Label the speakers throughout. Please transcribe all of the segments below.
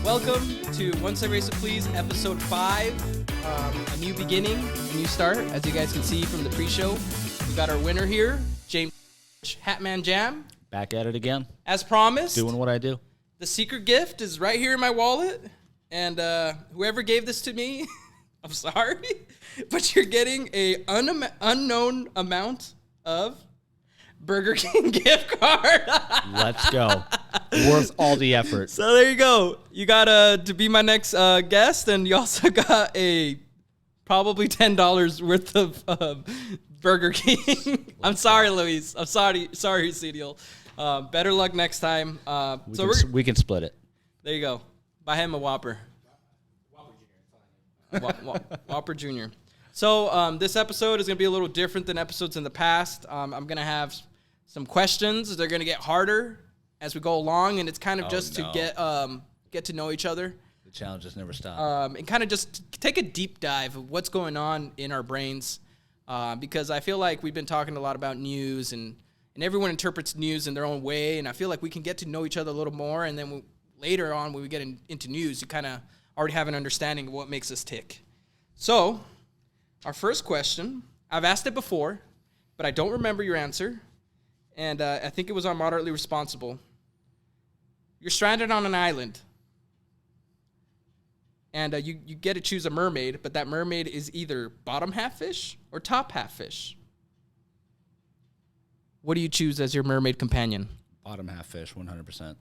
Speaker 1: Welcome to One Cerveza Please, episode 5. A new beginning, a new start. As you guys can see from the pre-show, we got our winner here, James Hatman Jam.
Speaker 2: Back at it again.
Speaker 1: As promised.
Speaker 2: Doing what I do.
Speaker 1: The secret gift is right here in my wallet. And whoever gave this to me, I'm sorry, but you're getting a unknown amount of Burger King gift card.
Speaker 2: Let's go. Worth all the effort.
Speaker 1: So there you go. You got to be my next guest, and you also got a probably $10 worth of Burger King. I'm sorry, Luis. I'm sorry, Cedial. Better luck next time.
Speaker 2: We can split it.
Speaker 1: There you go. Buy him a Whopper. Whopper Jr. So this episode is going to be a little different than episodes in the past. I'm going to have some questions. They're going to get harder as we go along, and it's kind of to get to know each other.
Speaker 2: The challenges never stop.
Speaker 1: And kind of just take a deep dive of what's going on in our brains, because I feel like we've been talking a lot about news, and everyone interprets news in their own way, and I feel like we can get to know each other a little more, and then later on when we get into news, you kind of already have an understanding of what makes us tick. So, our first question, I've asked it before, but I don't remember your answer, and I think it was on Moderately Responsible. You're stranded on an island, and you get to choose a mermaid, but that mermaid is either bottom half fish or top half fish. What do you choose as your mermaid companion?
Speaker 2: Bottom half fish, 100%.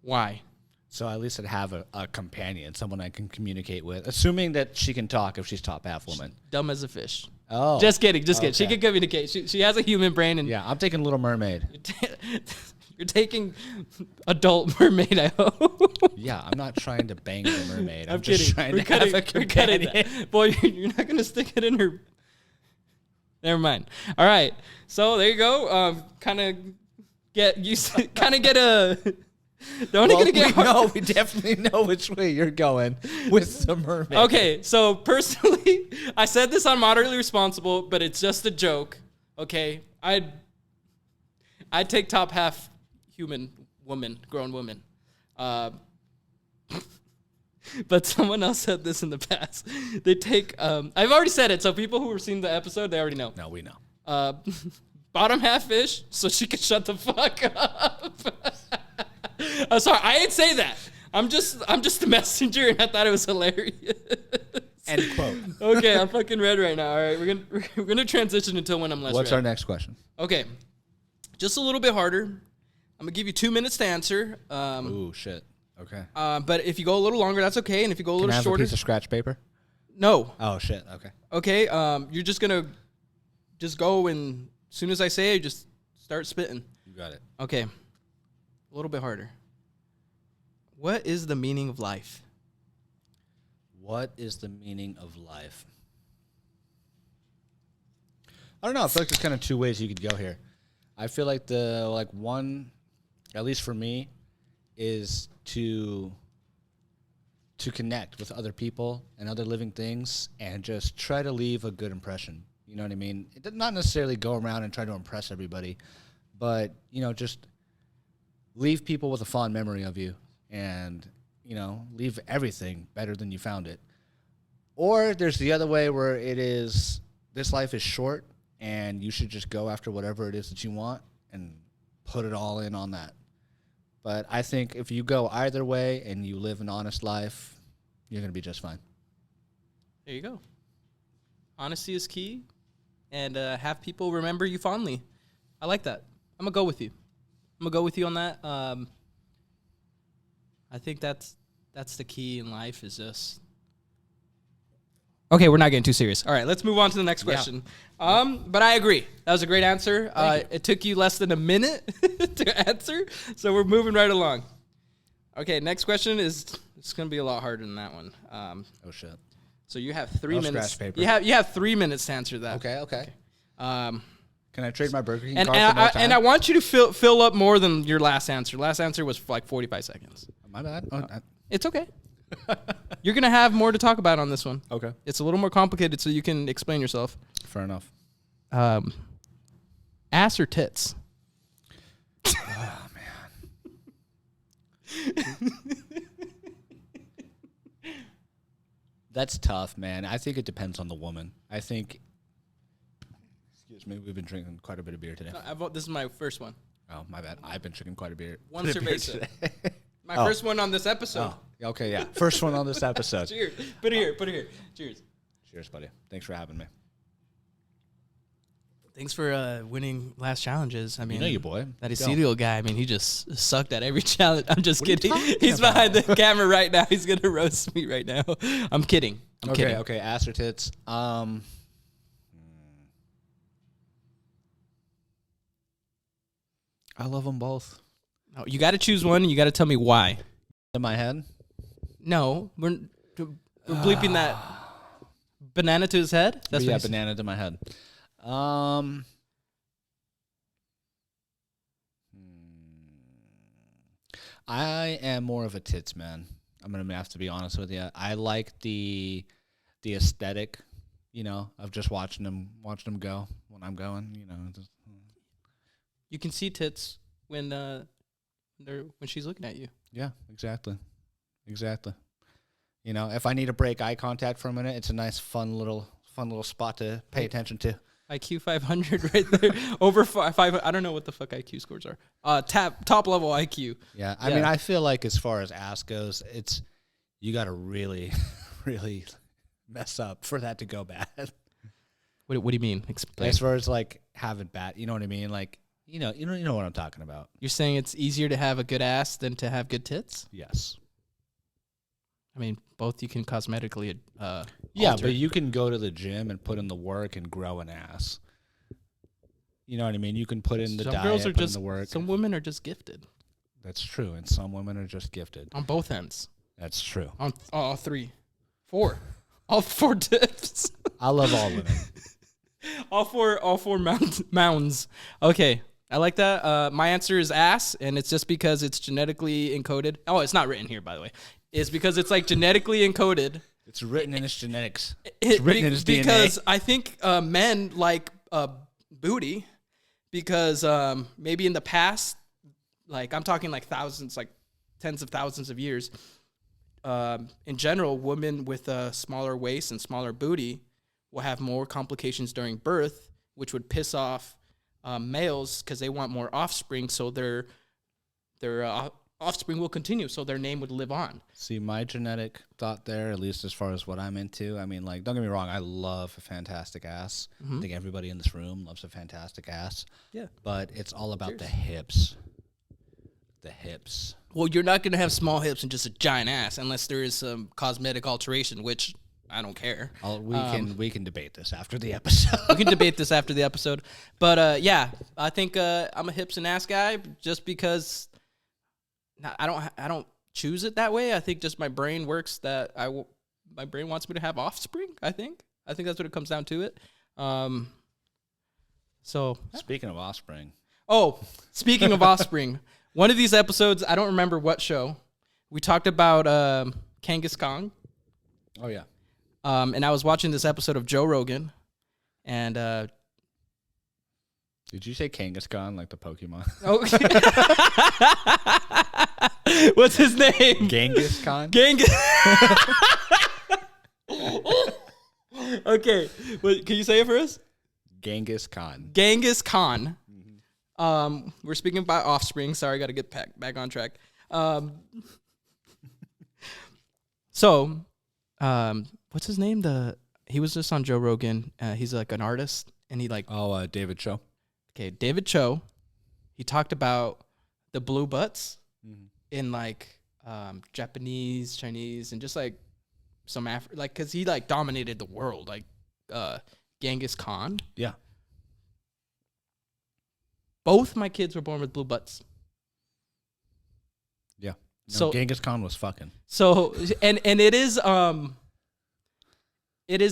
Speaker 1: Why?
Speaker 2: So at least I'd have a companion, someone I can communicate with, assuming that she can talk if she's top half woman.
Speaker 1: Dumb as a fish.
Speaker 2: Oh.
Speaker 1: Just kidding. She can communicate. She has a human brain. And
Speaker 2: yeah, I'm taking Little Mermaid.
Speaker 1: You're taking adult mermaid, I hope.
Speaker 2: Yeah, I'm not trying to bang the mermaid. I'm
Speaker 1: kidding.
Speaker 2: just trying to have a companion.
Speaker 1: Boy, you're not going to stick it in her. Never mind. All right. So there you go. Kind of get a...
Speaker 2: We definitely know which way you're going with the mermaid.
Speaker 1: Okay, so personally, I said this on Moderately Responsible, but it's just a joke. Okay, I'd take top half human woman, grown woman. But someone else said this in the past. They take. I've already said it, so people who have seen the episode, they already know.
Speaker 2: No, we know.
Speaker 1: Bottom half fish, so she could shut the fuck up. I'm sorry, I didn't say that. I'm just the messenger, and I thought it was hilarious.
Speaker 2: End quote.
Speaker 1: Okay, I'm fucking red right now. All right, we're gonna transition until when I'm less.
Speaker 2: What's
Speaker 1: red.
Speaker 2: our next question?
Speaker 1: Okay, just a little bit harder. I'm gonna give you 2 minutes to answer.
Speaker 2: Ooh, shit. Okay.
Speaker 1: But if you go a little longer, that's okay. And if you go a little
Speaker 2: Can I have
Speaker 1: shorter,
Speaker 2: a piece of scratch paper?
Speaker 1: No.
Speaker 2: Oh shit. Okay.
Speaker 1: Okay. You're just gonna go, and as soon as I say it, just start spitting.
Speaker 2: You got it.
Speaker 1: Okay. A little bit harder. What is the meaning of life?
Speaker 2: What is the meaning of life? I don't know. I feel like there's kind of two ways you could go here. I feel like one, at least for me, is to connect with other people and other living things and just try to leave a good impression. You know what I mean? It did not necessarily go around and try to impress everybody, but, just leave people with a fond memory of you and, leave everything better than you found it. Or there's the other way where this life is short and you should just go after whatever it is that you want and put it all in on that. But I think if you go either way and you live an honest life, you're going to be just fine.
Speaker 1: There you go. Honesty is key, and have people remember you fondly. I like that. I'm going to go with you. I'm going to go with you on that. I think that's the key in life is just... Okay, we're not getting too serious. All right, let's move on to the next question. Yeah. But I agree. That was a great answer. It took you less than a minute to answer, so we're moving right along. Okay, next question it's going to be a lot harder than that one.
Speaker 2: Oh, shit.
Speaker 1: So you have 3 minutes.
Speaker 2: Scratch paper.
Speaker 1: You have 3 minutes to answer that.
Speaker 2: Okay. Can I trade my Burger King card for more time?
Speaker 1: And I want you to fill up more than your last answer. Last answer was like 45 seconds.
Speaker 2: My bad.
Speaker 1: It's okay. You're going to have more to talk about on this one.
Speaker 2: Okay.
Speaker 1: It's a little more complicated, so you can explain yourself.
Speaker 2: Fair enough.
Speaker 1: Ass or tits?
Speaker 2: Oh, man. That's tough, man. I think it depends on the woman. I think. Excuse me. We've been drinking quite a bit of beer today.
Speaker 1: This is my first one.
Speaker 2: Oh, my bad. I've been drinking quite a beer.
Speaker 1: One Cerveza. My first one on this episode.
Speaker 2: Oh, okay, yeah. First one on this episode.
Speaker 1: Cheers. Put it here. Cheers.
Speaker 2: Cheers, buddy. Thanks for having me.
Speaker 1: Thanks for winning last challenges. I mean,
Speaker 2: you know your boy.
Speaker 1: That Acetyl guy. I mean, he just sucked at every challenge. I'm just kidding. He's
Speaker 2: about?
Speaker 1: behind the camera right now. He's gonna roast me right now. I'm kidding. I'm kidding.
Speaker 2: Okay. Ass or tits? I love them both.
Speaker 1: No, you got to choose one, and you got to tell me why.
Speaker 2: In my head?
Speaker 1: No, we're bleeping that banana to his head.
Speaker 2: That's banana to my head. I am more of a tits man. I'm gonna have to be honest with you. I like the aesthetic, of just watching them go when I'm going.
Speaker 1: You can see tits when she's looking at you.
Speaker 2: Yeah, exactly. If I need to break eye contact for a minute, it's a nice, fun little spot to pay attention to.
Speaker 1: IQ 500 right there. Over 5. I don't know what the fuck IQ scores are. Top level IQ.
Speaker 2: Yeah, I mean, I feel like as far as ass goes, you got to really, really mess up for that to go bad.
Speaker 1: What do you mean? Explain.
Speaker 2: As far as like having bad, you know what I mean? Like, you know what I'm talking about.
Speaker 1: You're saying it's easier to have a good ass than to have good tits?
Speaker 2: Yes.
Speaker 1: I mean, both you can cosmetically
Speaker 2: yeah,
Speaker 1: alter.
Speaker 2: but you can go to the gym and put in the work and grow an ass. You know what I mean? You can put in the diet,
Speaker 1: girls are
Speaker 2: put
Speaker 1: just,
Speaker 2: in the work.
Speaker 1: Some women are just gifted.
Speaker 2: That's true, and some women are just gifted.
Speaker 1: On both ends.
Speaker 2: That's true.
Speaker 1: On all 3. 4. All 4 tips.
Speaker 2: I love all women.
Speaker 1: all four mounds. Okay. I like that. My answer is ass, and it's just because it's genetically encoded. Oh, it's not written here, by the way. It's because it's like genetically encoded.
Speaker 2: It's written in its genetics. It's written in its DNA.
Speaker 1: Because I think men like booty because maybe in the past, like I'm talking like thousands, like tens of thousands of years, in general, women with a smaller waist and smaller booty will have more complications during birth, which would piss off males because they want more offspring, so their offspring will continue, so their name would live on.
Speaker 2: See, my genetic thought there, at least as far as what I'm into, I mean, like, don't get me wrong, I love a fantastic ass. Mm-hmm. I think everybody in this room loves a fantastic ass. Yeah. But it's all about the hips. The hips.
Speaker 1: Well, you're not going to have small hips and just a giant ass unless there is some cosmetic alteration, which I don't care.
Speaker 2: We can debate this after the episode.
Speaker 1: We can debate this after the episode. But, yeah, I think I'm a hips and ass guy just because I don't choose it that way. I think just my brain works that my brain wants me to have offspring, I think that's what it comes down to it. So
Speaker 2: speaking of offspring.
Speaker 1: Oh, speaking of offspring, one of these episodes, I don't remember what show, we talked about Genghis Kahn.
Speaker 2: Oh yeah.
Speaker 1: And I was watching this episode of Joe Rogan, and
Speaker 2: did you say Genghis Kahn like the Pokemon?
Speaker 1: Okay. What's his name?
Speaker 2: Genghis Kahn?
Speaker 1: Genghis. Okay. Wait, can you say it for us? Genghis Kahn. Mm-hmm. We're speaking about offspring. Sorry, got to get back on track. What's his name? He was just on Joe Rogan. He's like an artist, and he like...
Speaker 2: Oh, David Cho.
Speaker 1: Okay, David Cho. He talked about the blue butts in like Japanese, Chinese, and just like some because he like dominated the world, like Genghis Khan.
Speaker 2: Yeah.
Speaker 1: Both my kids were born with blue butts.
Speaker 2: Yeah. No, so Genghis Khan was fucking.
Speaker 1: So and it is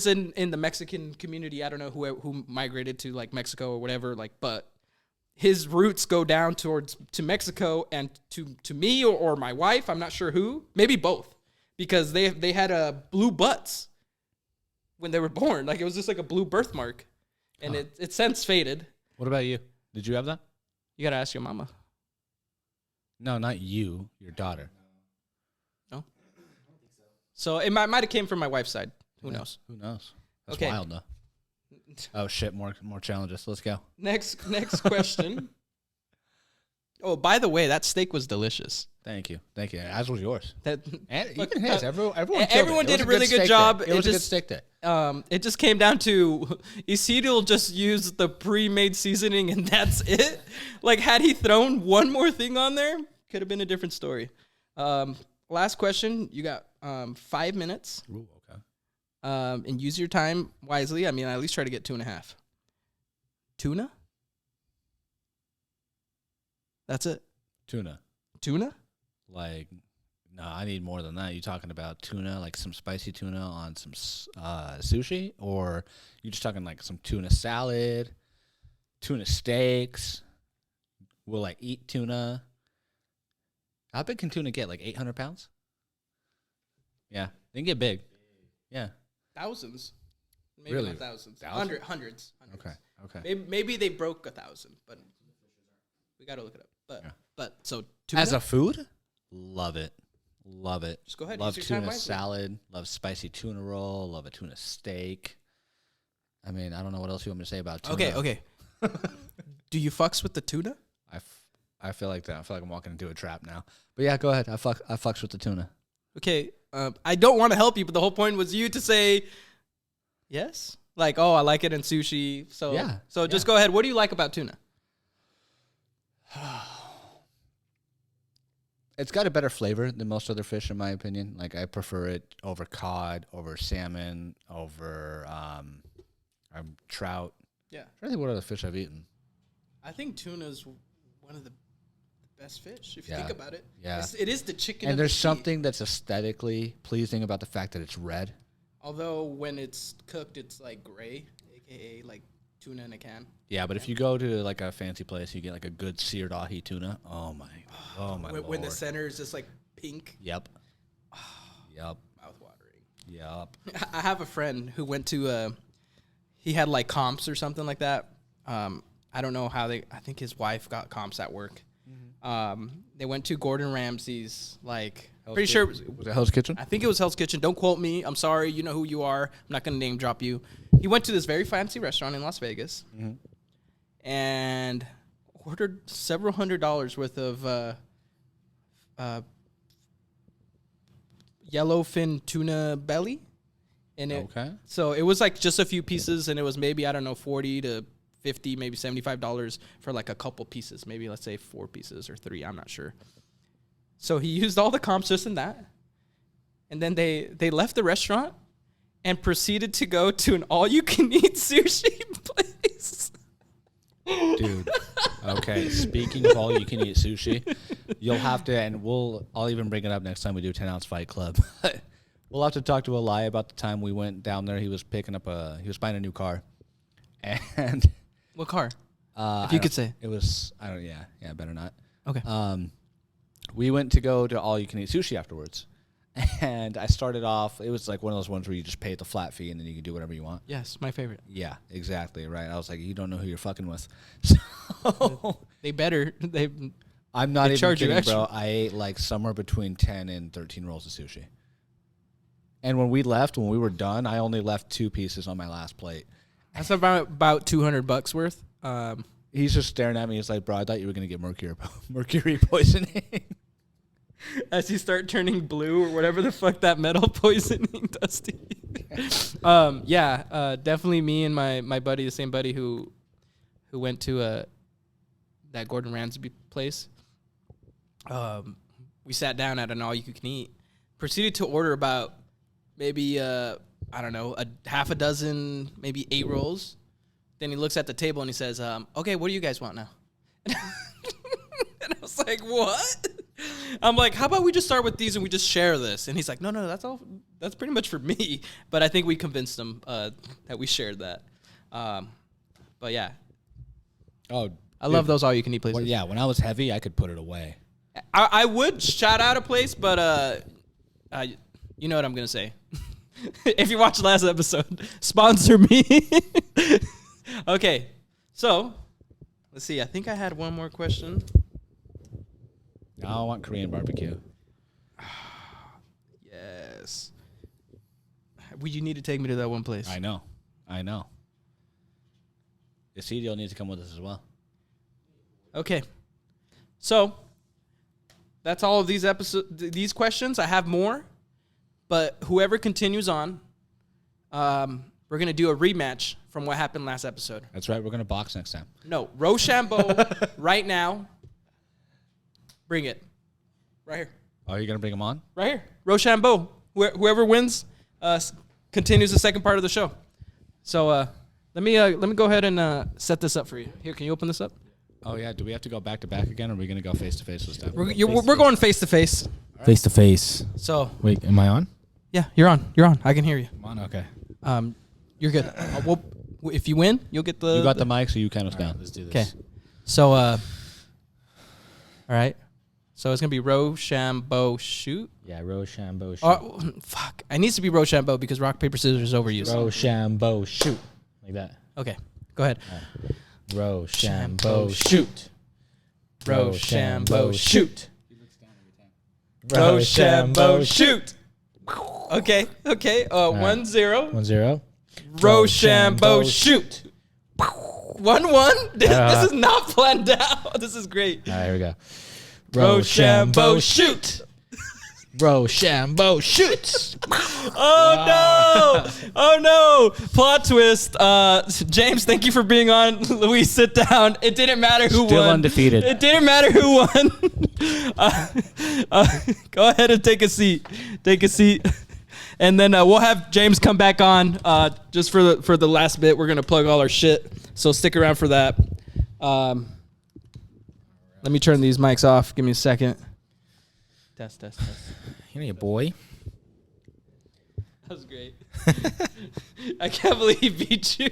Speaker 1: in the Mexican community. I don't know who migrated to like Mexico or whatever, like, but his roots go down to Mexico and to me or my wife. I'm not sure who, maybe both, because they had blue butts when they were born. Like it was just like a blue birthmark, and it's since faded.
Speaker 2: What about you? Did you have that?
Speaker 1: You gotta ask your mama.
Speaker 2: No, not you. Your daughter.
Speaker 1: No. So it might have came from my wife's side. Who knows?
Speaker 2: Who knows? That's
Speaker 1: Okay.
Speaker 2: wild, though. Oh, shit. More challenges. Let's go.
Speaker 1: Next question. Oh, by the way, that steak was delicious.
Speaker 2: Thank you. As was yours.
Speaker 1: That
Speaker 2: And even his. Everyone
Speaker 1: did a really good job.
Speaker 2: It was a good steak day.
Speaker 1: It just came down to Isidro just used the pre-made seasoning and that's it. Like, had he thrown one more thing on there, could have been a different story. Last question. You got 5 minutes.
Speaker 2: Ooh, okay.
Speaker 1: And use your time wisely. I mean, at least try to get 2.5. Tuna? That's it.
Speaker 2: Tuna? Like, no, I need more than that. You talking about tuna, like some spicy tuna on some sushi? Or you just talking like some tuna salad, tuna steaks? Will I eat tuna? How big can tuna get? Like 800 pounds? Yeah, they can get big. Yeah.
Speaker 1: Thousands. Maybe
Speaker 2: Really?
Speaker 1: not thousands.
Speaker 2: Thousands?
Speaker 1: Hundreds.
Speaker 2: Okay.
Speaker 1: Maybe they broke 1,000, but we got to look it up. But so tuna?
Speaker 2: As a food, love it.
Speaker 1: Just go ahead.
Speaker 2: Love
Speaker 1: use your time
Speaker 2: tuna
Speaker 1: wisely.
Speaker 2: salad. Love spicy tuna roll. Love a tuna steak. I mean, I don't know what else you want me to say about tuna.
Speaker 1: Okay. Do you fucks with the tuna?
Speaker 2: I feel like that. I feel like I'm walking into a trap now. But yeah, go ahead. I fucks with the tuna.
Speaker 1: Okay. I don't want to help you, but the whole point was you to say yes. Like, oh, I like it in sushi. So
Speaker 2: Yeah.
Speaker 1: So just go ahead. What do you like about tuna?
Speaker 2: It's got a better flavor than most other fish, in my opinion. Like, I prefer it over cod, over salmon, over trout.
Speaker 1: Yeah.
Speaker 2: I don't think what other fish I've eaten.
Speaker 1: I think tuna's one of the best fish, if you
Speaker 2: Yeah.
Speaker 1: think about it.
Speaker 2: Yeah.
Speaker 1: It is the chicken
Speaker 2: And
Speaker 1: of
Speaker 2: there's
Speaker 1: the sea.
Speaker 2: something that's aesthetically pleasing about the fact that it's red.
Speaker 1: Although when it's cooked, it's like gray, a.k.a. like tuna in a can.
Speaker 2: Yeah, but if you go to like a fancy place, you get like a good seared ahi tuna. Oh my
Speaker 1: When the
Speaker 2: lord.
Speaker 1: center is just like pink,
Speaker 2: Yep. Yep.
Speaker 1: mouth-watering.
Speaker 2: Yep.
Speaker 1: I have a friend who went to he had like comps or something like that. I don't know how I think his wife got comps at work. They went to Gordon Ramsay's, like, pretty sure.
Speaker 2: Was it Hell's Kitchen?
Speaker 1: I think it was Hell's Kitchen. Don't quote me. I'm sorry. You know who you are. I'm not going to name drop you. He went to this very fancy restaurant in Las Vegas and ordered several $100s worth of yellowfin tuna belly. And
Speaker 2: Okay.
Speaker 1: So it was like just a few pieces, and it was maybe, I don't know, $40 to $50, maybe $75 for like a couple pieces. Maybe let's say 4 pieces or 3. I'm not sure. So he used all the comps just in that. And then they left the restaurant and proceeded to go to an all-you-can-eat sushi place.
Speaker 2: Dude. Okay. Speaking of all you can eat sushi, you'll have to, and I'll even bring it up next time we do 10-ounce Fight Club. We'll have to talk to Eli about the time we went down there. He was buying a new car. And
Speaker 1: What car? If you could say.
Speaker 2: It was, yeah, better not.
Speaker 1: Okay.
Speaker 2: We went to go to all you can eat sushi afterwards. And I started off, it was like one of those ones where you just pay the flat fee and then you can do whatever you want.
Speaker 1: Yes, my favorite.
Speaker 2: Yeah, exactly, right. I was like, you don't know who you're fucking with. So
Speaker 1: They better.
Speaker 2: I'm not
Speaker 1: They
Speaker 2: even
Speaker 1: charge you
Speaker 2: kidding, bro.
Speaker 1: extra.
Speaker 2: I ate like somewhere between 10 and 13 rolls of sushi. And when we were done, I only left 2 pieces on my last plate.
Speaker 1: That's about $200 worth.
Speaker 2: He's just staring at me. He's like, bro, I thought you were going to get mercury poisoning.
Speaker 1: As you start turning blue or whatever the fuck that metal poisoning does to you. Definitely me and my buddy, the same buddy who went to that Gordon Ramsay place. We sat down at an all-you-can-eat. Proceeded to order about maybe, I don't know, a half a dozen, maybe 8 rolls. Then he looks at the table and he says, okay, what do you guys want now? And I was like, what? I'm like, how about we just start with these and we just share this? And he's like, no, that's all. That's pretty much for me. But I think we convinced him that we shared that. But yeah.
Speaker 2: Oh,
Speaker 1: I love those all-you-can-eat places.
Speaker 2: well, yeah, when I was heavy, I could put it away.
Speaker 1: I would shout out a place, but you know what I'm going to say. If you watched last episode, sponsor me. Okay, so let's see. I think I had one more question.
Speaker 2: I want Korean barbecue.
Speaker 1: Yes. You need to take me to that one place.
Speaker 2: I know. The CDO needs to come with us as well.
Speaker 1: Okay. So that's all of these questions. I have more, but whoever continues on, we're going to do a rematch from what happened last episode.
Speaker 2: That's right. We're going to box next time.
Speaker 1: No, Rochambeau right now. Bring it. Right here.
Speaker 2: Oh, you're going to bring him on?
Speaker 1: Right here. Rochambeau. Whoever wins continues the second part of the show. So let me go ahead and set this up for you. Here, can you open this up?
Speaker 2: Oh, yeah. Do we have to go back to back again, or are we going to go face to face this time?
Speaker 1: We're going face to face.
Speaker 3: Face to face.
Speaker 1: So
Speaker 3: wait, am I on?
Speaker 1: Yeah, you're on. You're on. I can hear you.
Speaker 2: I'm on. Okay.
Speaker 1: You're good. If you win, you'll get the.
Speaker 2: You got the mic, so you count us down.
Speaker 3: Let's do this.
Speaker 1: Okay. So all right. So it's gonna be Rochambeau shoot.
Speaker 3: Yeah, Rochambeau shoot.
Speaker 1: Oh, fuck! It needs to be Rochambeau because rock paper scissors is overused.
Speaker 3: Rochambeau shoot. Like that.
Speaker 1: Okay. Go ahead.
Speaker 3: Right. Rochambeau shoot.
Speaker 1: Rochambeau shoot.
Speaker 3: Rochambeau
Speaker 1: shoot. Okay. 1-0.
Speaker 3: 1-0.
Speaker 1: Rochambeau shoot. 1-1. This is not planned out. This is great.
Speaker 3: All right, here we go.
Speaker 1: Rochambeau shoot.
Speaker 3: Rochambeau shoots.
Speaker 1: Oh no! Plot twist. James, thank you for being on. Luis, sit down. It didn't matter who won.
Speaker 3: Still undefeated.
Speaker 1: It didn't matter who won. Go ahead and take a seat. And then we'll have James come back on just for the last bit. We're gonna plug all our shit, so stick around for that. Let me turn these mics off. Give me a second. Test.
Speaker 3: You know your boy.
Speaker 1: That was great. I can't believe he beat you.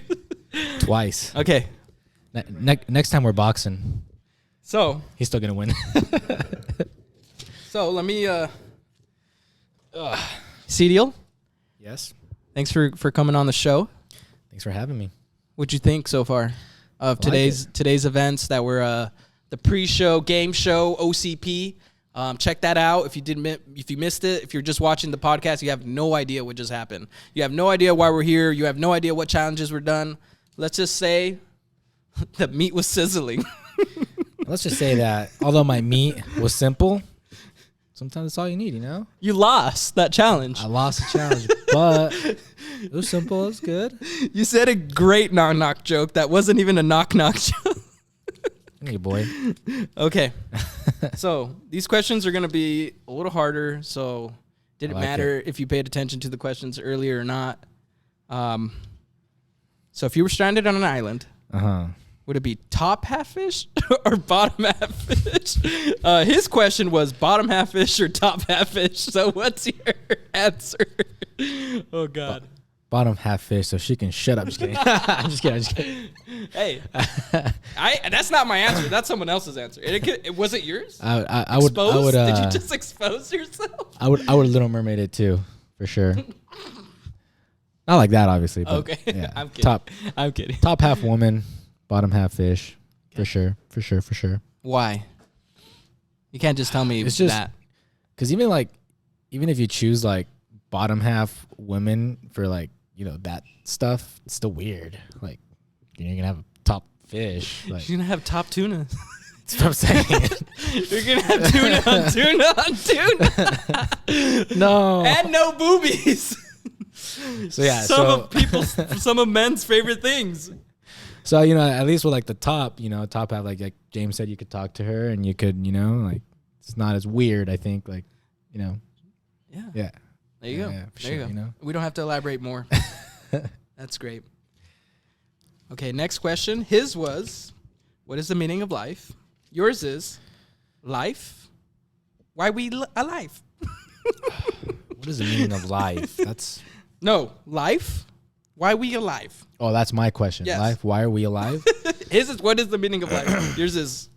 Speaker 3: Twice.
Speaker 1: Okay.
Speaker 3: Next time we're boxing,
Speaker 1: So
Speaker 3: he's still gonna win.
Speaker 1: let me C-Deal,
Speaker 3: Yes.
Speaker 1: thanks for coming on the show.
Speaker 3: Thanks for having me.
Speaker 1: What'd you think so far of today's events that were the pre-show game show OCP? Check that out if you missed it. If you're just watching the podcast, you have no idea what just happened. You have no idea why we're here. You have no idea what challenges were done. Let's just say the meat was sizzling.
Speaker 3: Let's just say that although my meat was simple, sometimes that's all you need, you know?
Speaker 1: You lost that challenge.
Speaker 3: I lost the challenge, but it was simple. It was good.
Speaker 1: You said a great knock-knock joke that wasn't even a knock-knock joke.
Speaker 3: Hey, boy.
Speaker 1: Okay. So these questions are going to be a little harder, so didn't matter if you paid attention to the questions earlier or not. So if you were stranded on an island, would it be top half fish or bottom half fish? His question was bottom half fish or top half fish. So what's your answer? Oh, God.
Speaker 3: Bottom half fish, so she can shut up. Just kidding. I'm just kidding.
Speaker 1: Hey, that's not my answer. That's someone else's answer. Was it yours?
Speaker 3: I would.
Speaker 1: Did you just expose yourself?
Speaker 3: I would Little Mermaid it too, for sure. Not like that, obviously. But
Speaker 1: Okay.
Speaker 3: Yeah.
Speaker 1: I'm kidding.
Speaker 3: Top half woman, bottom half fish, for sure.
Speaker 1: Why? You can't just tell me
Speaker 3: It's just
Speaker 1: that.
Speaker 3: because even if you choose like bottom half women for like that stuff, it's still weird. Like you're gonna have a top fish. Like
Speaker 1: You're gonna have top tuna.
Speaker 3: that's what I'm saying.
Speaker 1: You're gonna have tuna on tuna.
Speaker 3: No.
Speaker 1: And no boobies.
Speaker 3: So yeah.
Speaker 1: Some of men's favorite things.
Speaker 3: So at least with like the top half, like James said, you could talk to her and you could like it's not as weird. I think
Speaker 1: Yeah.
Speaker 3: Yeah.
Speaker 1: There you go.
Speaker 3: Yeah, for
Speaker 1: there you
Speaker 3: sure,
Speaker 1: go. We don't have to elaborate more. That's great. Okay, next question. His was, what is the meaning of life? Yours is, life. Why we alive?
Speaker 3: What is the meaning of life? That's
Speaker 1: No, life. Why we alive?
Speaker 3: Oh, that's my question.
Speaker 1: Yes.
Speaker 3: Life. Why are we alive?
Speaker 1: His is, what is the meaning of life? Yours is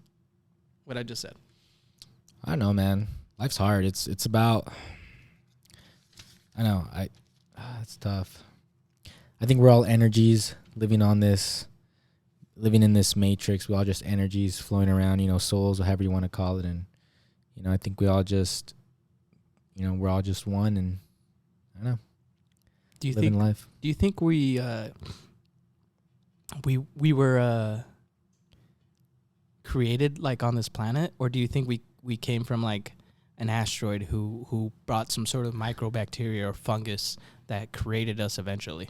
Speaker 1: what I just said.
Speaker 3: I don't know, man. Life's hard. It's about. I know. It's tough. I think we're all energies living in this matrix. We're all just energies flowing around, souls, or however you want to call it. And, I think we all just, we're all just one. And I don't know.
Speaker 1: Do you
Speaker 3: living
Speaker 1: think?
Speaker 3: life.
Speaker 1: Do you think we were created like on this planet, or do you think we came from like an asteroid who brought some sort of microbacteria or fungus that created us eventually?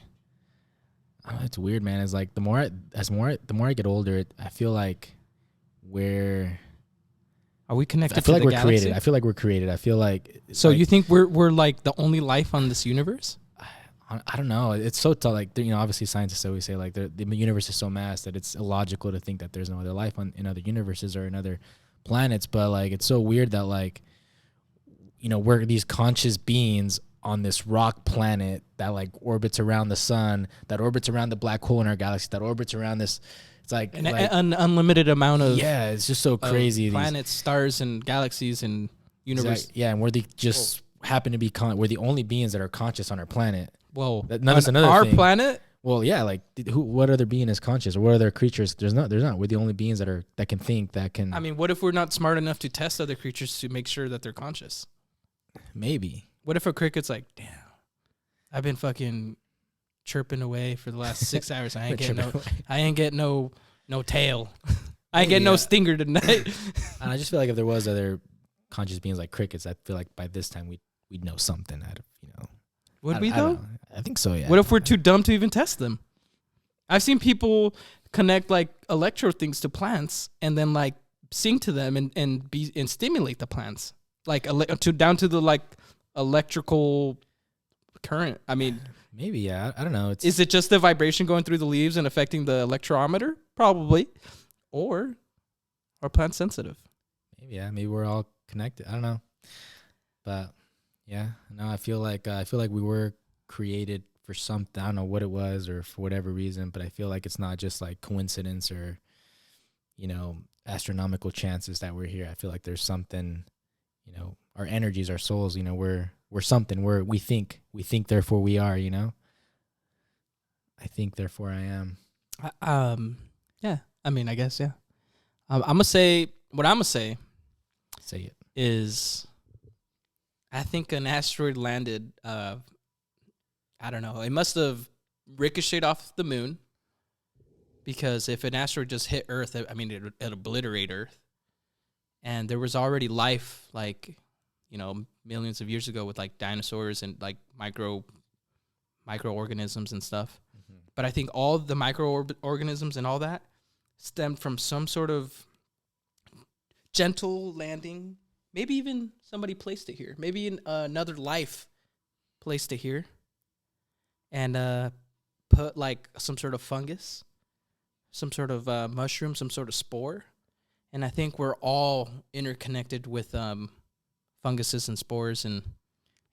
Speaker 3: Oh, it's weird, man. It's like the more I get older, I feel like we're.
Speaker 1: Are we connected?
Speaker 3: I feel
Speaker 1: to
Speaker 3: like
Speaker 1: the
Speaker 3: we're
Speaker 1: galaxy?
Speaker 3: created. I feel like we're created. I feel like.
Speaker 1: So
Speaker 3: like,
Speaker 1: you think we're like the only life on this universe?
Speaker 3: I don't know. It's so tough. Like, obviously scientists always say like the universe is so vast that it's illogical to think that there's no other life in other universes or in other planets. But like, it's so weird that like, we're these conscious beings on this rock planet that like orbits around the sun, that orbits around the black hole in our galaxy, that orbits around this. It's like
Speaker 1: An unlimited amount of
Speaker 3: it's just so crazy.
Speaker 1: Planets, stars, and galaxies and universe.
Speaker 3: Exactly. Yeah, and we're happen to be we're the only beings that are conscious on our planet.
Speaker 1: Whoa,
Speaker 3: That's another
Speaker 1: our
Speaker 3: thing.
Speaker 1: planet.
Speaker 3: Well, yeah, like what other being is conscious, or what other creatures? There's not. We're the only beings that can think, that can.
Speaker 1: I mean, what if we're not smart enough to test other creatures to make sure that they're conscious?
Speaker 3: Maybe.
Speaker 1: What if a cricket's like, damn, I've been fucking chirping away for the last 6 hours. I ain't getting no tail. I ain't getting no stinger tonight.
Speaker 3: And I just feel like if there was other conscious beings like crickets, I feel like by this time we'd know something out of
Speaker 1: Would we though?
Speaker 3: I think so. Yeah.
Speaker 1: What if we're too dumb to even test them? I've seen people connect like electro things to plants and then like sing to them and stimulate the plants like down to the like electrical current. I mean,
Speaker 3: maybe I don't know.
Speaker 1: Is it just the vibration going through the leaves and affecting the electrometer? Probably, or are plants sensitive?
Speaker 3: Maybe we're all connected. I don't know, but yeah, no, I feel like we were created for something. I don't know what it was or for whatever reason, but I feel like it's not just like coincidence or astronomical chances that we're here. I feel like there's something, our energies, our souls, we're something. We think, therefore we are, I think, therefore I am.
Speaker 1: Yeah. I mean, I guess, yeah. I'm going to say, what I'm going to say.
Speaker 3: Say it.
Speaker 1: Is, I think an asteroid landed, I don't know, it must have ricocheted off the moon. Because if an asteroid just hit Earth, I mean, it'd obliterate Earth. And there was already life, like, millions of years ago with, like, dinosaurs and, like, microorganisms and stuff. Mm-hmm. But I think all the microorganisms and all that stemmed from some sort of gentle landing. Maybe even somebody placed it here. Maybe another life placed it here. And put, like, some sort of fungus, some sort of mushroom, some sort of spore. And I think we're all interconnected with funguses and spores and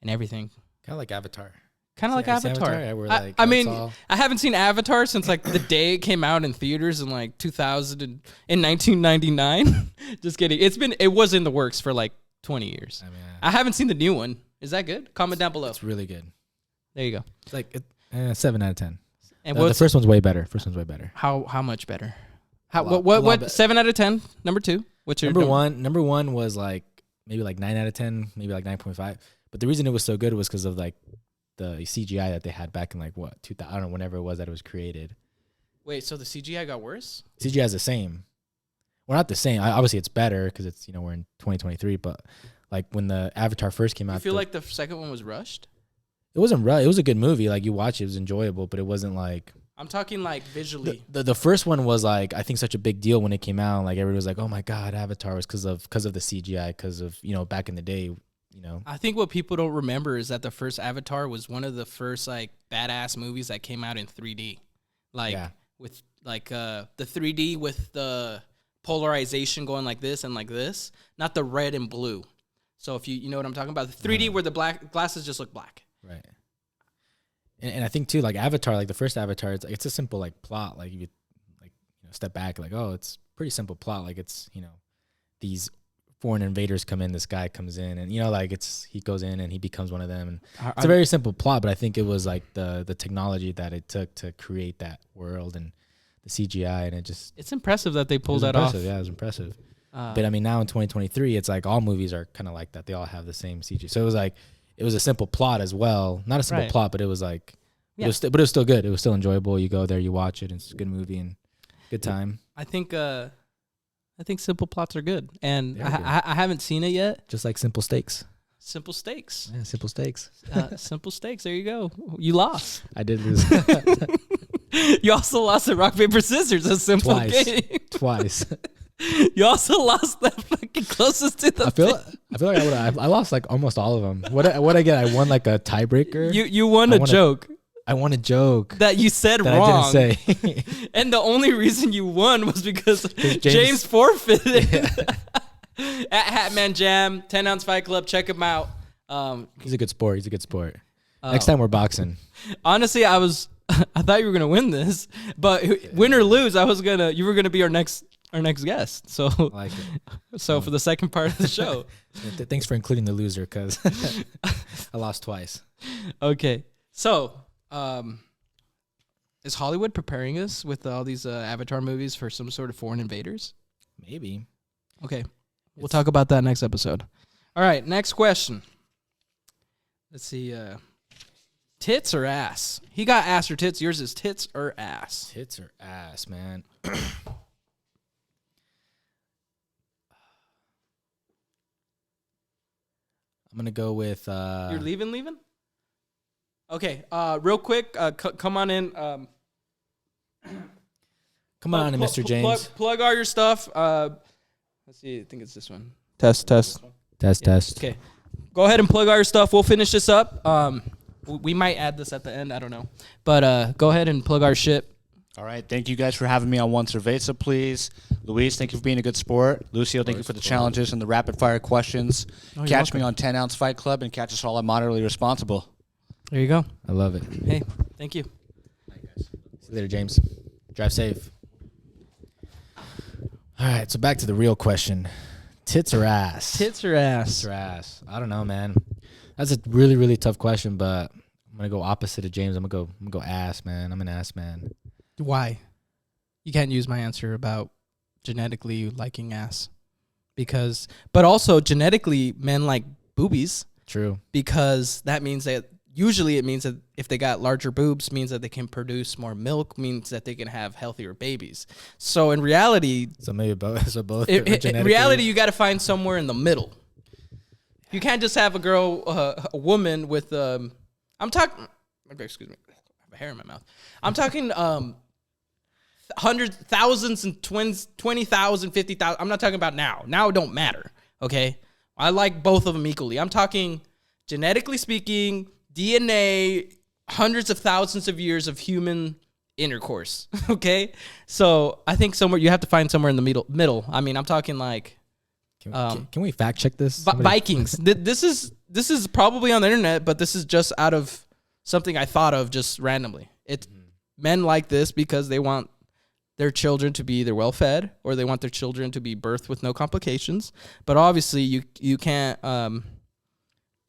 Speaker 1: everything.
Speaker 3: Kind of like Avatar.
Speaker 1: Kind of like Avatar.
Speaker 3: Yeah,
Speaker 1: I mean, I haven't seen Avatar since like the day it came out in theaters in like 2000 in 1999. Just kidding. It was in the works for like 20 years. I haven't seen the new one. Is that good? Comment down below.
Speaker 3: It's really good.
Speaker 1: There you go.
Speaker 3: It's like 7 out of 10.
Speaker 1: And
Speaker 3: the first one's way better.
Speaker 1: How much better? What 7 out of 10? Number 2. What's your
Speaker 3: number one was like maybe like 9 out of 10, maybe like 9.5. But the reason it was so good was because of like the CGI that they had back in like what 2000, I don't know, whenever it was that it was created.
Speaker 1: Wait, so the CGI got worse?
Speaker 3: CGI is the same. Well, not the same. Obviously, it's better because it's we're in 2023. But like when the Avatar first came out,
Speaker 1: you feel like the second one was rushed?
Speaker 3: It wasn't rushed. It was a good movie. Like you watch it was enjoyable, but it wasn't like.
Speaker 1: I'm talking like visually.
Speaker 3: The first one was like I think such a big deal when it came out. Like everybody was like, "Oh my God, Avatar!" was because of the CGI, because of back in the day.
Speaker 1: I think what people don't remember is that the first Avatar was one of the first like badass movies that came out in 3D, with like the 3D with the polarization going like this and like this, not the red and blue. So if you know what I'm talking about, the 3D where the black glasses just look black.
Speaker 3: Right. And I think too, like Avatar, like the first Avatar, it's a simple like plot. Like you step back, like it's pretty simple plot. Like it's these foreign invaders come in, this guy comes in, and he goes in and he becomes one of them. And it's a very simple plot, but I think it was like the technology that it took to create that world and the CGI, and it's
Speaker 1: impressive that they pulled that off.
Speaker 3: Yeah, it was impressive. But I mean, now in 2023, it's like all movies are kind of like that. They all have the same CGI. So it was a simple plot as well. Not a simple plot, but it was like Yeah. But it was still good. It was still enjoyable. You go there, you watch it, and it's a good movie and good time.
Speaker 1: I think simple plots are good, and I haven't seen it yet.
Speaker 3: Just like Simple Steaks.
Speaker 1: Simple Steaks.
Speaker 3: Yeah, Simple Steaks.
Speaker 1: Simple Steaks. There you go. You lost.
Speaker 3: I did lose.
Speaker 1: You also lost at rock paper scissors. A simple game.
Speaker 3: Twice.
Speaker 1: You also lost that fucking closest to the.
Speaker 3: I feel like I lost like almost all of them. What I get? I won like a tiebreaker.
Speaker 1: You won a joke.
Speaker 3: I won a joke
Speaker 1: that you said
Speaker 3: that
Speaker 1: wrong.
Speaker 3: I didn't say.
Speaker 1: And the only reason you won was because James forfeited. Yeah. At Hatman Jam, 10-ounce Fight Club. Check him out.
Speaker 3: He's a good sport. Next time we're boxing.
Speaker 1: Honestly, I thought you were gonna win this, but win or lose, you were gonna be our next guest. So,
Speaker 3: I like it.
Speaker 1: So for the second part of the show,
Speaker 3: thanks for including the loser because I lost twice.
Speaker 1: Okay, so is Hollywood preparing us with all these Avatar movies for some sort of foreign invaders?
Speaker 3: Maybe.
Speaker 1: Okay, we'll talk about that next episode. All right, next question. Let's see. Tits or ass? He got ass or tits. Yours is tits or ass?
Speaker 3: Tits or ass, man. I'm gonna go with.
Speaker 1: You're leaving? Okay. Real quick. Come on in.
Speaker 3: Come on in, Mr. James.
Speaker 1: Plug all your stuff. Let's see. I think it's this one. Test. Okay. Go ahead and plug all your stuff. We'll finish this up. We might add this at the end. I don't know. But go ahead and plug our shit.
Speaker 2: All right. Thank you guys for having me on One Cerveza, please. Luis, thank you for being a good sport. Lucio, thank you for the challenges and the rapid-fire questions. Catch me on 10-ounce Fight Club and catch us all at Moderately Responsible.
Speaker 1: There you go.
Speaker 3: I love it.
Speaker 1: Hey, thank you.
Speaker 3: Bye, guys. See you later, James. Drive safe. All right, so back to the real question. Tits or ass?
Speaker 1: Tits or ass?
Speaker 3: Tits or ass. I don't know, man. That's a really, really tough question, but I'm going to go opposite of James. I'm gonna go ass, man. I'm an ass man.
Speaker 1: Why? You can't use my answer about genetically liking ass. But also genetically men like boobies.
Speaker 3: True. Because
Speaker 1: that means that usually it means that if they got larger boobs, means that they can produce more milk, means that they can have healthier babies. So in reality,
Speaker 3: maybe both.
Speaker 1: In reality, you got to find somewhere in the middle. You can't just have a woman with excuse me, I have a hair in my mouth. I'm talking hundreds, thousands, and 20,000, 50,000. I'm not talking about now. Now it don't matter. Okay, I like both of them equally. I'm talking genetically speaking. DNA, hundreds of thousands of years of human intercourse. Okay, so I think you have to find somewhere in the middle. I mean, I'm talking like.
Speaker 3: Can we fact check this?
Speaker 1: Vikings. This is probably on the internet, but this is just out of something I thought of just randomly. It's men like this because they want their children to be either well fed or they want their children to be birthed with no complications. But obviously, you can't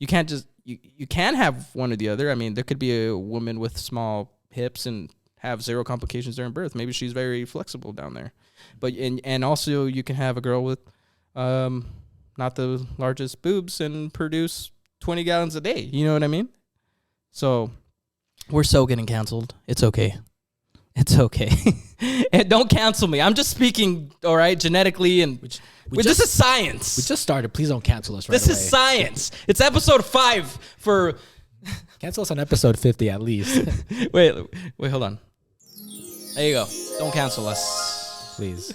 Speaker 1: just. You can have one or the other. I mean, there could be a woman with small hips and have zero complications during birth. Maybe she's very flexible down there. But and also you can have a girl with not the largest boobs and produce 20 gallons a day. You know what I mean? So we're so getting canceled. It's okay. It's okay. And don't cancel me. I'm just speaking, all right, genetically and this is science.
Speaker 3: We just started. Please don't cancel us right
Speaker 1: This
Speaker 3: away.
Speaker 1: is science. It's episode 5 for...
Speaker 3: Cancel us on episode 50 at least.
Speaker 1: Wait, hold on. There you go. Don't cancel us.
Speaker 3: Please.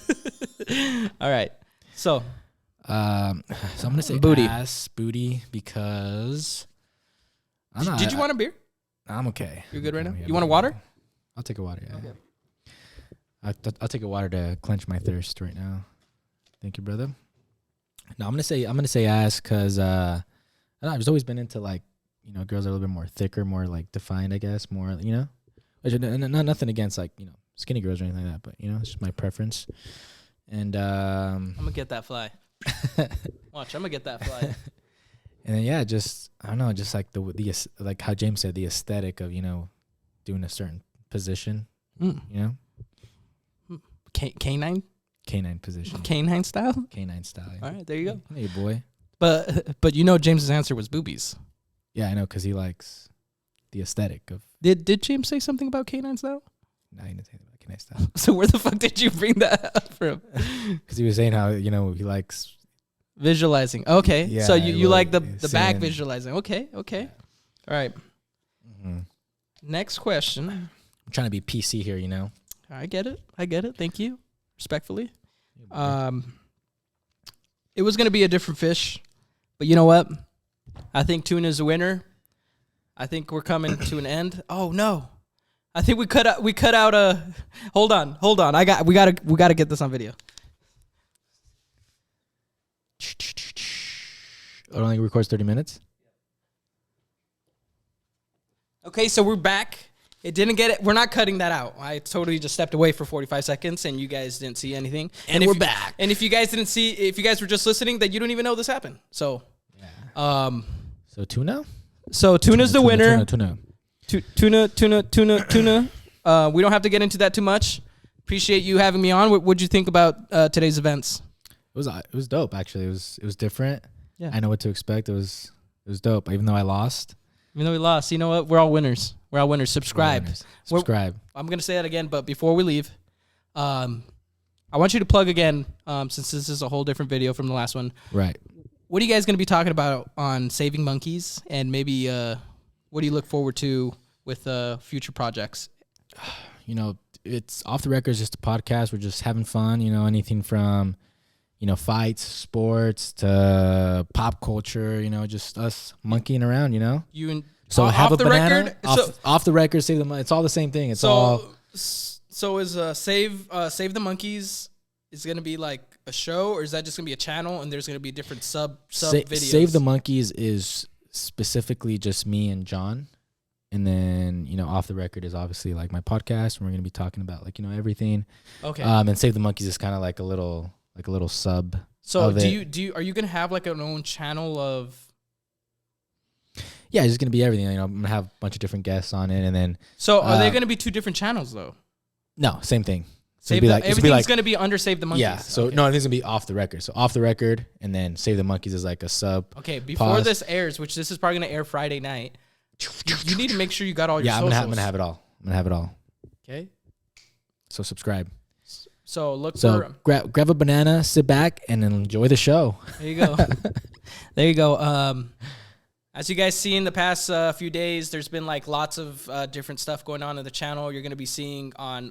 Speaker 1: All right. So
Speaker 3: I'm going to say booty because...
Speaker 1: Did you want a beer?
Speaker 3: I'm okay.
Speaker 1: You're good right now? You want a water?
Speaker 3: I'll take a water, yeah.
Speaker 1: Okay.
Speaker 3: I'll take a water to quench my thirst right now. Thank you, brother. No, I'm gonna say ass because I don't know, I've always been into like, you know, girls are a little bit more thicker, more like defined, I guess, more, you know. Which, nothing against like, you know, skinny girls or anything like that, but you know, it's just my preference. And
Speaker 1: I'm gonna get that fly. Watch, I'm gonna get that fly.
Speaker 3: And then yeah, just I don't know, just like the like how James said, the aesthetic of, you know, doing a certain position, you know,
Speaker 1: canine
Speaker 3: position,
Speaker 1: canine style.
Speaker 3: Yeah.
Speaker 1: All right, there you go.
Speaker 3: Hey, boy.
Speaker 1: But you know, James's answer was boobies.
Speaker 3: Yeah, I know, because he likes the aesthetic of.
Speaker 1: Did James say something about canines though?
Speaker 3: No, he didn't say that. Can I stop?
Speaker 1: So where the fuck did you bring that up from?
Speaker 3: Because he was saying how he likes
Speaker 1: Visualizing. Okay.
Speaker 3: Yeah,
Speaker 1: So you like the back
Speaker 3: seeing-
Speaker 1: visualizing. Okay. All right.
Speaker 3: Mm-hmm.
Speaker 1: Next question.
Speaker 3: I'm trying to be PC here,
Speaker 1: I get it. Thank you. Respectfully. It was going to be a different fish, but you know what? I think tuna is a winner. I think we're coming to an end. Oh no. I think we cut out a Hold on. We got to get this on video.
Speaker 3: I don't think it records 30 minutes.
Speaker 1: Okay, so we're back. It didn't get it. We're not cutting that out. I totally just stepped away for 45 seconds, and you guys didn't see anything.
Speaker 3: And we're back.
Speaker 1: And if you guys were just listening, then you don't even know this happened. So,
Speaker 3: So tuna?
Speaker 1: So tuna's the winner.
Speaker 3: Tuna.
Speaker 1: Tuna. We don't have to get into that too much. Appreciate you having me on. What'd you think about today's events?
Speaker 3: It was dope, actually. It was different.
Speaker 1: Yeah.
Speaker 3: I know what to expect. It was dope, even though I lost.
Speaker 1: Even though we lost, you know what? We're all winners. Subscribe.
Speaker 3: Subscribe.
Speaker 1: I'm going to say that again, but before we leave, I want you to plug again, since this is a whole different video from the last one.
Speaker 3: Right.
Speaker 1: What are you guys going to be talking about on Saving Monkeys? And maybe what do you look forward to with future projects?
Speaker 3: It's Off the Record is just a podcast. We're just having fun, anything from, fights, sports to pop culture, just us monkeying around, So have a banana. Off the record, save the. It's all the same thing.
Speaker 1: So is Save the Monkeys is going to be like a show, or is that just going to be a channel and there's going to be different sub videos?
Speaker 3: Save the Monkeys is specifically just me and John. And then, Off the Record is obviously like my podcast, and we're going to be talking about everything. Okay. And Save the Monkeys is kind of like a little sub.
Speaker 1: So are you going to have like an own channel of?
Speaker 3: Yeah, it's just going to be everything. I'm going to have a bunch of different guests on it, and then.
Speaker 1: So are they going to be two different channels though?
Speaker 3: No, same thing. So
Speaker 1: everything's going to be under Save the Monkeys.
Speaker 3: Yeah. So no, I think it's going to be Off the Record. So Off the Record, and then Save the Monkeys is like a sub.
Speaker 1: Okay, before this airs, which this is probably going to air Friday night. You need to make sure you got all your socials.
Speaker 3: I'm gonna have it all.
Speaker 1: Okay.
Speaker 3: So subscribe.
Speaker 1: So
Speaker 3: grab a banana, sit back, and enjoy the show.
Speaker 1: There you go. As you guys see in the past few days, there's been like lots of different stuff going on in the channel. You're gonna be seeing on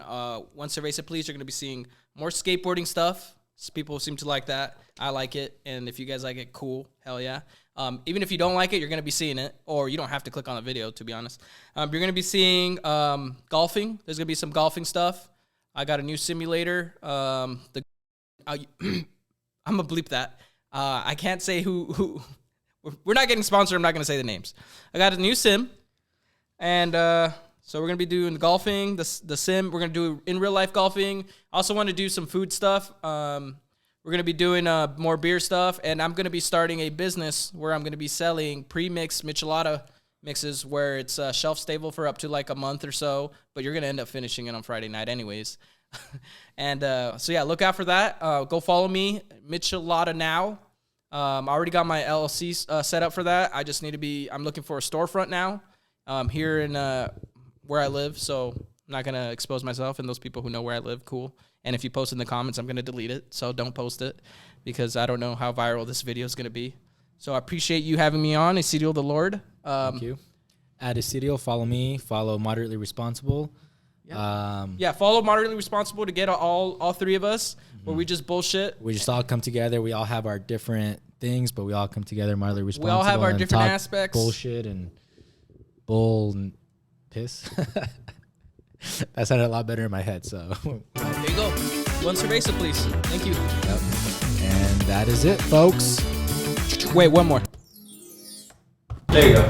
Speaker 1: One Cerveza Please. You're gonna be seeing more skateboarding stuff. People seem to like that. I like it, and if you guys like it, cool. Hell yeah. Even if you don't like it, you're going to be seeing it, or you don't have to click on the video, to be honest. You're going to be seeing golfing. There's going to be some golfing stuff. I got a new simulator. I'm going to bleep that. I can't say who. We're not getting sponsored. I'm not going to say the names. I got a new sim, and so we're going to be doing the golfing, the sim. We're going to do in real life golfing. I also want to do some food stuff. We're going to be doing more beer stuff, and I'm going to be starting a business where I'm going to be selling pre-mixed michelada mixes where it's shelf stable for up to like a month or so, but you're going to end up finishing it on Friday night anyways. And so yeah, look out for that. Go follow me, Michelada Now. I already got my LLC set up for that. I just need to I'm looking for a storefront now here in where I live, so I'm not going to expose myself, and those people who know where I live, cool. And if you post in the comments, I'm going to delete it. So don't post it because I don't know how viral this video is going to be. So I appreciate you having me on. Esidio the Lord.
Speaker 3: Thank you. At Esidio, follow me. Follow Moderately Responsible.
Speaker 1: Yeah, follow Moderately Responsible to get all three of us where we just bullshit.
Speaker 3: We just all come together. We all have our different things, but we all come together moderately responsible.
Speaker 1: We all have our different aspects.
Speaker 3: Bullshit and bull and piss. That sounded a lot better in my head, so.
Speaker 1: There you go. One Cerveza, please. Thank you.
Speaker 3: Yep. And that is it, folks.
Speaker 1: Wait, one more. There you go.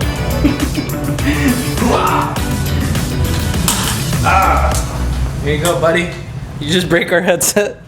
Speaker 1: Here you go, buddy. You just break our headset.